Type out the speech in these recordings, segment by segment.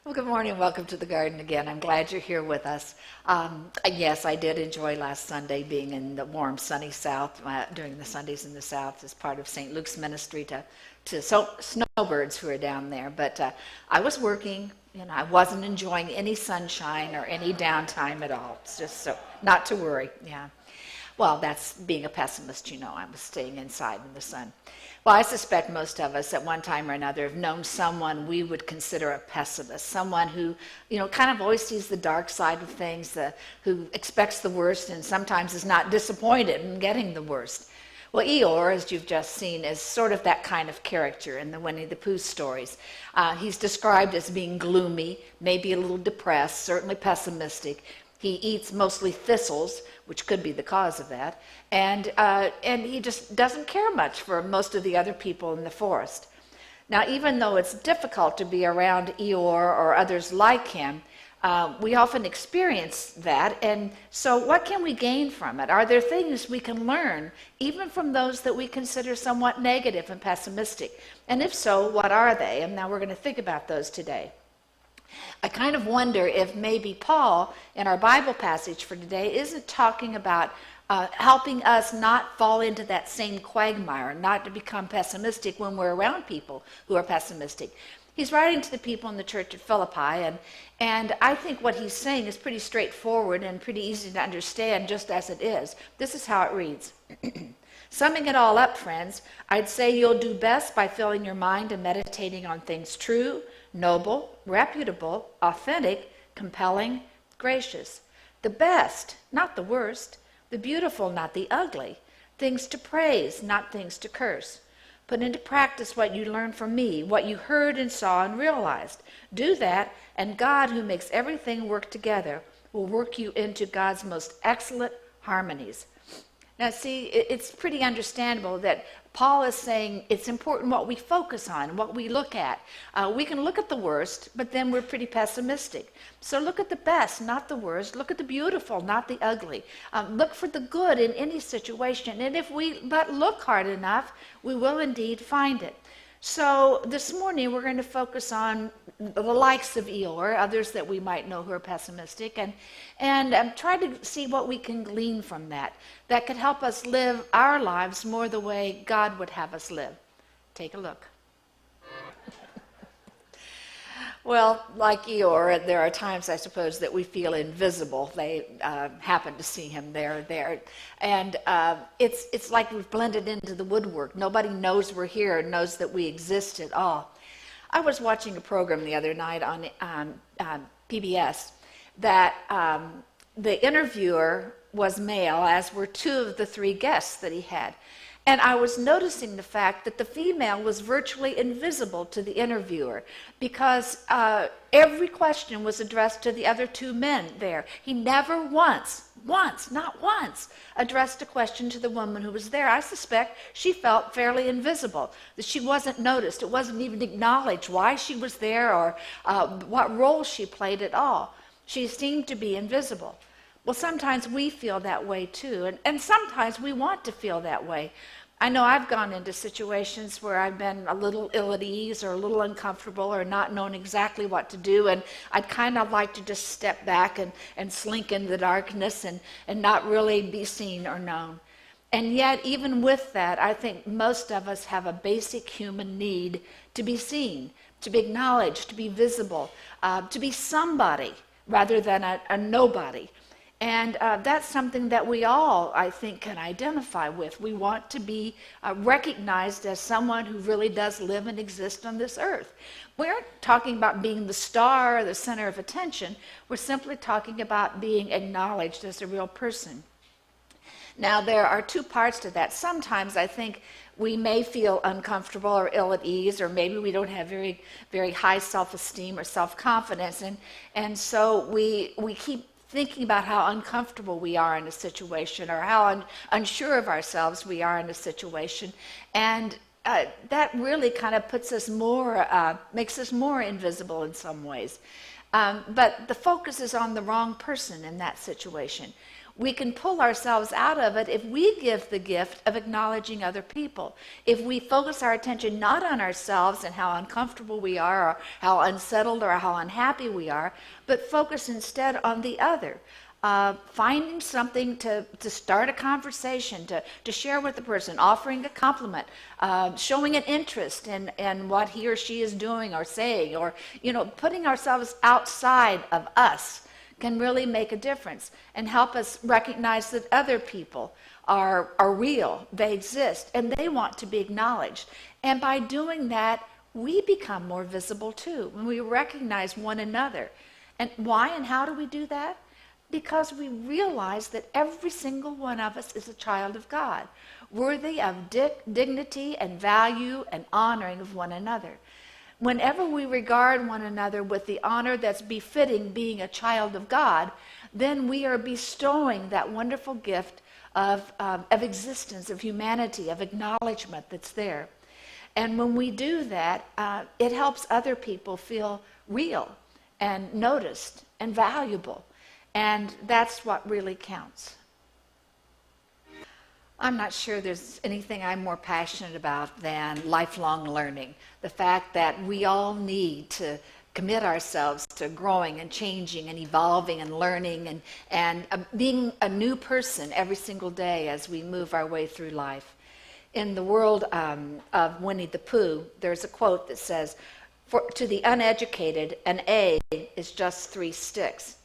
Well, good morning. Welcome to the garden again. I'm glad you're here with us. Yes, I did enjoy last Sunday being in the warm, sunny South during the Sundays in the South as part of St. Luke's ministry to snowbirds who are down there. But I was working. I wasn't enjoying any sunshine or any downtime at all. It's just so not to worry. Yeah. Well, that's being a pessimist, I was staying inside in the sun. Well, I suspect most of us at one time or another have known someone we would consider a pessimist, someone who, kind of always sees the dark side of things, who expects the worst and sometimes is not disappointed in getting the worst. Well, Eeyore, as you've just seen, is sort of that kind of character in the Winnie the Pooh stories. He's described as being gloomy, maybe a little depressed, certainly pessimistic. He eats mostly thistles, which could be the cause of that, and he just doesn't care much for most of the other people in the forest. Now, even though it's difficult to be around Eeyore or others like him, we often experience that, and so what can we gain from it? Are there things we can learn, even from those that we consider somewhat negative and pessimistic? And if so, what are they? And now we're going to think about those today. I kind of wonder if maybe Paul, in our Bible passage for today, isn't talking about helping us not fall into that same quagmire, not to become pessimistic when we're around people who are pessimistic. He's writing to the people in the church at Philippi, and I think what he's saying is pretty straightforward and pretty easy to understand just as it is. This is how it reads. Summing it all up, friends, I'd say you'll do best by filling your mind and meditating on things true, noble, reputable, authentic, compelling, gracious. The best, not the worst. The beautiful, not the ugly. Things to praise, not things to curse. Put into practice what you learned from me, what you heard and saw and realized. Do that, and God, who makes everything work together, will work you into God's most excellent harmonies. Now, see, it's pretty understandable that Paul is saying it's important what we focus on, what we look at. We can look at the worst, but then we're pretty pessimistic. So look at the best, not the worst. Look at the beautiful, not the ugly. Look for the good in any situation. And if we but look hard enough, we will indeed find it. So this morning we're going to focus on the likes of Eeyore, others that we might know who are pessimistic, and try to see what we can glean from that could help us live our lives more the way God would have us live. Take a look. Well, like Eeyore, there are times, I suppose, that we feel invisible. They happen to see him there. And it's like we've blended into the woodwork. Nobody knows we're here, knows that we exist at all. I was watching a program the other night on PBS that the interviewer was male, as were two of the three guests that he had. And I was noticing the fact that the female was virtually invisible to the interviewer because every question was addressed to the other two men there. He never not once, addressed a question to the woman who was there. I suspect she felt fairly invisible, that she wasn't noticed. It wasn't even acknowledged why she was there or what role she played at all. She seemed to be invisible. Well, sometimes we feel that way too, and sometimes we want to feel that way. I know I've gone into situations where I've been a little ill at ease or a little uncomfortable or not knowing exactly what to do, and I'd kind of like to just step back and slink into the darkness and not really be seen or known. And yet, even with that, I think most of us have a basic human need to be seen, to be acknowledged, to be visible, to be somebody rather than a nobody. And that's something that we all, I think, can identify with. We want to be recognized as someone who really does live and exist on this earth. We aren't talking about being the star or the center of attention. We're simply talking about being acknowledged as a real person. Now, there are two parts to that. Sometimes I think we may feel uncomfortable or ill at ease, or maybe we don't have very, very high self-esteem or self-confidence. And so we keep thinking about how uncomfortable we are in a situation or how unsure of ourselves we are in a situation. And that really kind of puts us more, makes us more invisible in some ways. But the focus is on the wrong person in that situation. We can pull ourselves out of it if we give the gift of acknowledging other people. If we focus our attention not on ourselves and how uncomfortable we are, or how unsettled or how unhappy we are, but focus instead on the other. Finding something to start a conversation, to share with the person, offering a compliment, showing an interest in what he or she is doing or saying, or putting ourselves outside of us can really make a difference and help us recognize that other people are real, they exist, and they want to be acknowledged. And by doing that, we become more visible too, when we recognize one another. And why and how do we do that? Because we realize that every single one of us is a child of God, worthy of dignity and value and honoring of one another. Whenever we regard one another with the honor that's befitting being a child of God, then we are bestowing that wonderful gift of existence, of humanity, of acknowledgement that's there. And when we do that, it helps other people feel real and noticed and valuable. And that's what really counts. I'm not sure there's anything I'm more passionate about than lifelong learning. The fact that we all need to commit ourselves to growing and changing and evolving and learning and being a new person every single day as we move our way through life. In the world of Winnie the Pooh, there's a quote that says, to the uneducated, an A is just 3 sticks.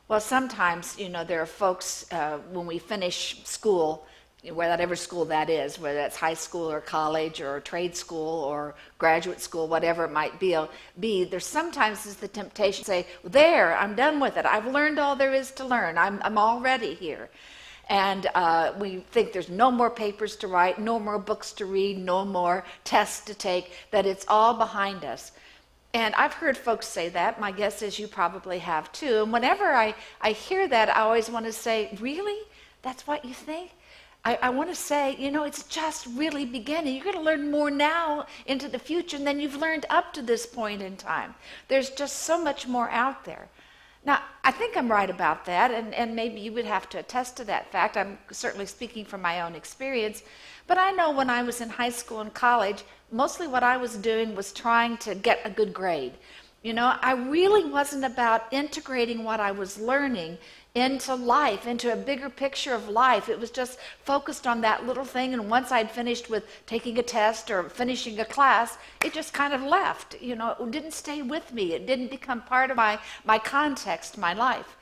Well, sometimes, there are folks, when we finish school, whatever school that is, whether that's high school or college or trade school or graduate school, whatever it might be, there sometimes is the temptation to say, there, I'm done with it. I've learned all there is to learn. I'm already here. And we think there's no more papers to write, no more books to read, no more tests to take, that it's all behind us. And I've heard folks say that. My guess is you probably have too. And whenever I hear that, I always want to say, really? That's what you think? I want to say, it's just really beginning. You're going to learn more now into the future than you've learned up to this point in time. There's just so much more out there. Now, I think I'm right about that, and maybe you would have to attest to that fact. I'm certainly speaking from my own experience. But I know when I was in high school and college, mostly what I was doing was trying to get a good grade. I really wasn't about integrating what I was learning into life, into a bigger picture of life. It was just focused on that little thing, and once I'd finished with taking a test or finishing a class, it just kind of left. It didn't stay with me. It didn't become part of my context, my life.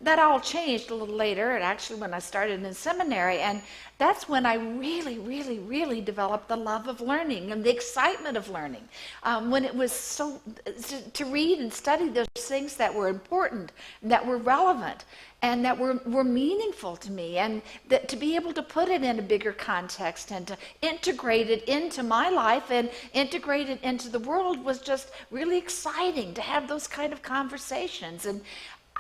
That all changed a little later, and actually when I started in seminary, and that's when I really, really, really developed the love of learning and the excitement of learning. When it was so to read and study those things that were important, that were relevant, and that were meaningful to me, and that to be able to put it in a bigger context and to integrate it into my life and integrate it into the world was just really exciting to have those kind of conversations. And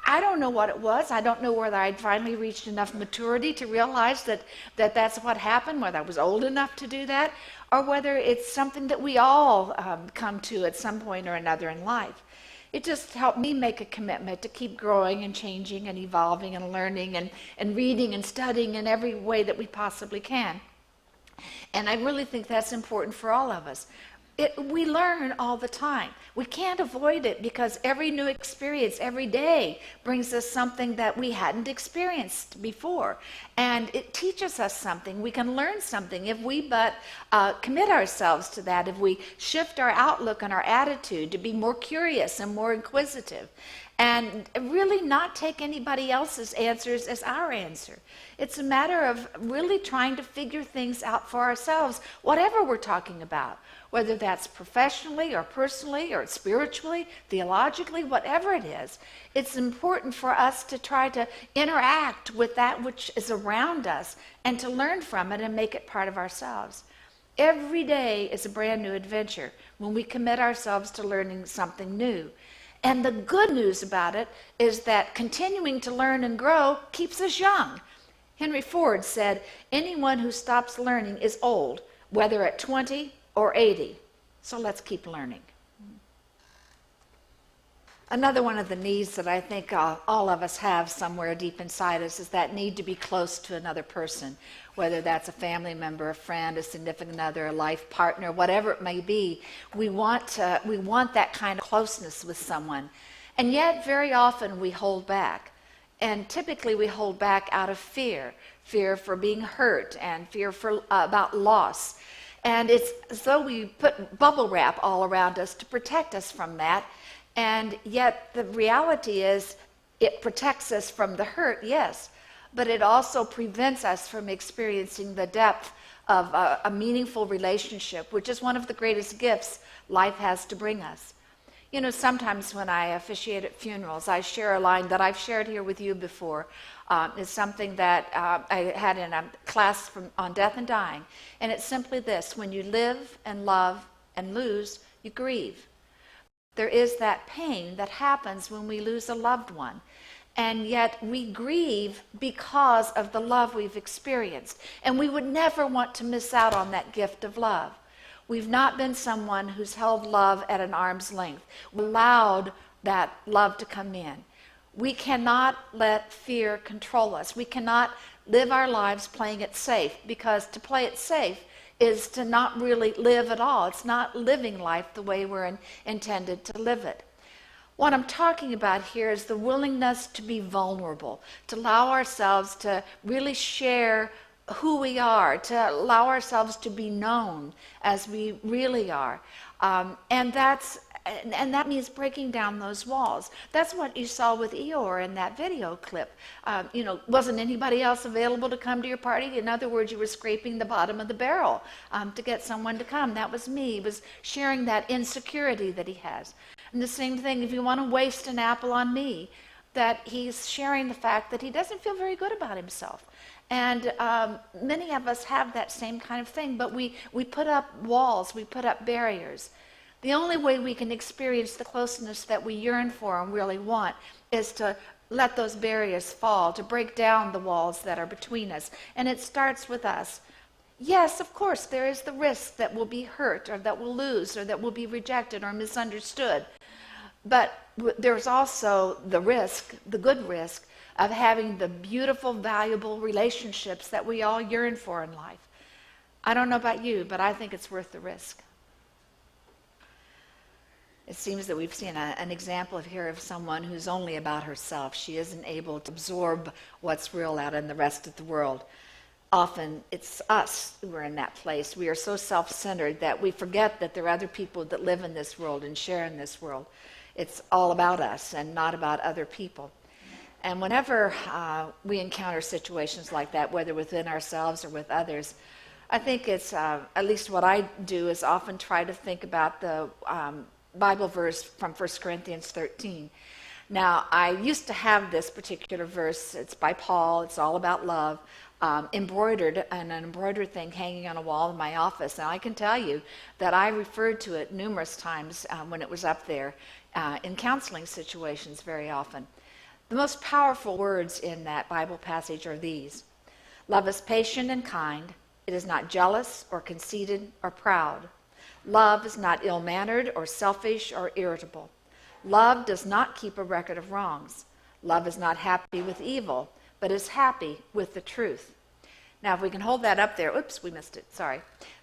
I don't know what it was. I don't know whether I'd finally reached enough maturity to realize that's what happened, whether I was old enough to do that, or whether it's something that we all come to at some point or another in life. It just helped me make a commitment to keep growing and changing and evolving and learning and reading and studying in every way that we possibly can. And I really think that's important for all of us. We learn all the time. We can't avoid it because every new experience, every day, brings us something that we hadn't experienced before. And it teaches us something. We can learn something if we but commit ourselves to that, if we shift our outlook and our attitude to be more curious and more inquisitive. And really not take anybody else's answers as our answer. It's a matter of really trying to figure things out for ourselves, whatever we're talking about, whether that's professionally or personally or spiritually, theologically, whatever it is. It's important for us to try to interact with that which is around us and to learn from it and make it part of ourselves. Every day is a brand new adventure when we commit ourselves to learning something new. And the good news about it is that continuing to learn and grow keeps us young. Henry Ford said, anyone who stops learning is old, whether at 20 or 80. So let's keep learning. Another one of the needs that I think all of us have somewhere deep inside us is that need to be close to another person, whether that's a family member, a friend, a significant other, a life partner, whatever it may be. We want that kind of closeness with someone. And yet, very often, we hold back. And typically, we hold back out of fear for being hurt and fear about loss. And it's as though we put bubble wrap all around us to protect us from that. And yet the reality is it protects us from the hurt, yes, but it also prevents us from experiencing the depth of a meaningful relationship, which is one of the greatest gifts life has to bring us. You know, sometimes when I officiate at funerals, I share a line that I've shared here with you before. It's something that I had in a class on death and dying. And it's simply this: when you live and love and lose, you grieve. There is that pain that happens when we lose a loved one. And yet we grieve because of the love we've experienced. And we would never want to miss out on that gift of love. We've not been someone who's held love at an arm's length. We allowed that love to come in. We cannot let fear control us. We cannot live our lives playing it safe, because to play it safe is to not really live at all. It's not living life the way we're intended to live it. What I'm talking about here is the willingness to be vulnerable, to allow ourselves to really share who we are, to allow ourselves to be known as we really are. And that means breaking down those walls. That's what you saw with Eeyore in that video clip. Wasn't anybody else available to come to your party? In other words, you were scraping the bottom of the barrel to get someone to come. That was me. He was sharing that insecurity that he has. And the same thing, if you want to waste an apple on me, that he's sharing the fact that he doesn't feel very good about himself. And many of us have that same kind of thing, but we put up walls, we put up barriers. The only way we can experience the closeness that we yearn for and really want is to let those barriers fall, to break down the walls that are between us. And it starts with us. Yes, of course, there is the risk that we'll be hurt, or that we'll lose, or that we'll be rejected or misunderstood. But there's also the risk, the good risk, of having the beautiful, valuable relationships that we all yearn for in life. I don't know about you, but I think it's worth the risk. It seems that we've seen an example here of someone who's only about herself. She isn't able to absorb what's real out in the rest of the world. Often it's us who are in that place. We are so self-centered that we forget that there are other people that live in this world and share in this world. It's all about us and not about other people. And whenever we encounter situations like that, whether within ourselves or with others, I think it's, at least what I do, is often try to think about the Bible verse from 1 Corinthians 13. Now, I used to have this particular verse. It's by Paul. It's all about love, embroidered, and an embroidered thing hanging on a wall in my office. And I can tell you that I referred to it numerous times when it was up there in counseling situations very often. The most powerful words in that Bible passage are these: love is patient and kind. It is not jealous or conceited or proud. Love is not ill-mannered or selfish or irritable. Love does not keep a record of wrongs. Love is not happy with evil, but is happy with the truth. Now, if we can hold that up there. Oops, we missed it. Sorry.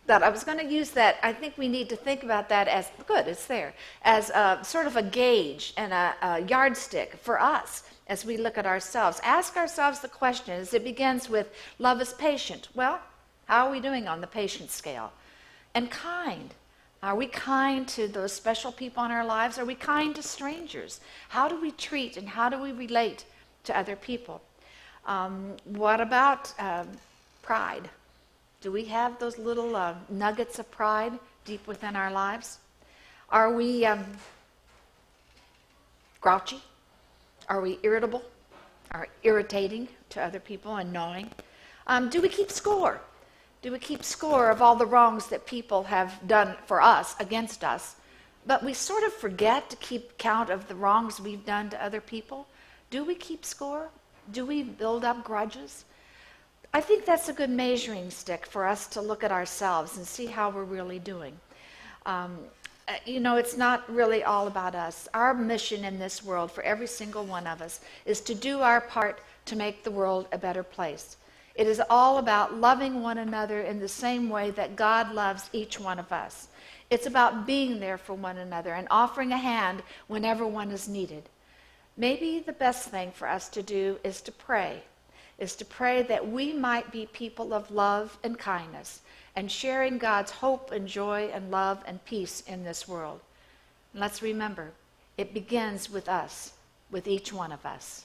But I was going to use that. I think we need to think about that as, good, it's there, as a, sort of a gauge and a yardstick for us as we look at ourselves. Ask ourselves the question, as it begins with, love is patient. Well, how are we doing on the patience scale? And kind. Are we kind to those special people in our lives? Are we kind to strangers? How do we treat and how do we relate to other people? What about pride? Do we have those little nuggets of pride deep within our lives? Are we grouchy? Are we irritable? Are irritating to other people and annoying? Do we keep score? Do we keep score of all the wrongs that people have done for us, against us, but we sort of forget to keep count of the wrongs we've done to other people? Do we keep score? Do we build up grudges? I think that's a good measuring stick for us to look at ourselves and see how we're really doing. It's not really all about us. Our mission in this world for every single one of us is to do our part to make the world a better place. It is all about loving one another in the same way that God loves each one of us. It's about being there for one another and offering a hand whenever one is needed. Maybe the best thing for us to do is to pray that we might be people of love and kindness and sharing God's hope and joy and love and peace in this world. And let's remember, it begins with us, with each one of us.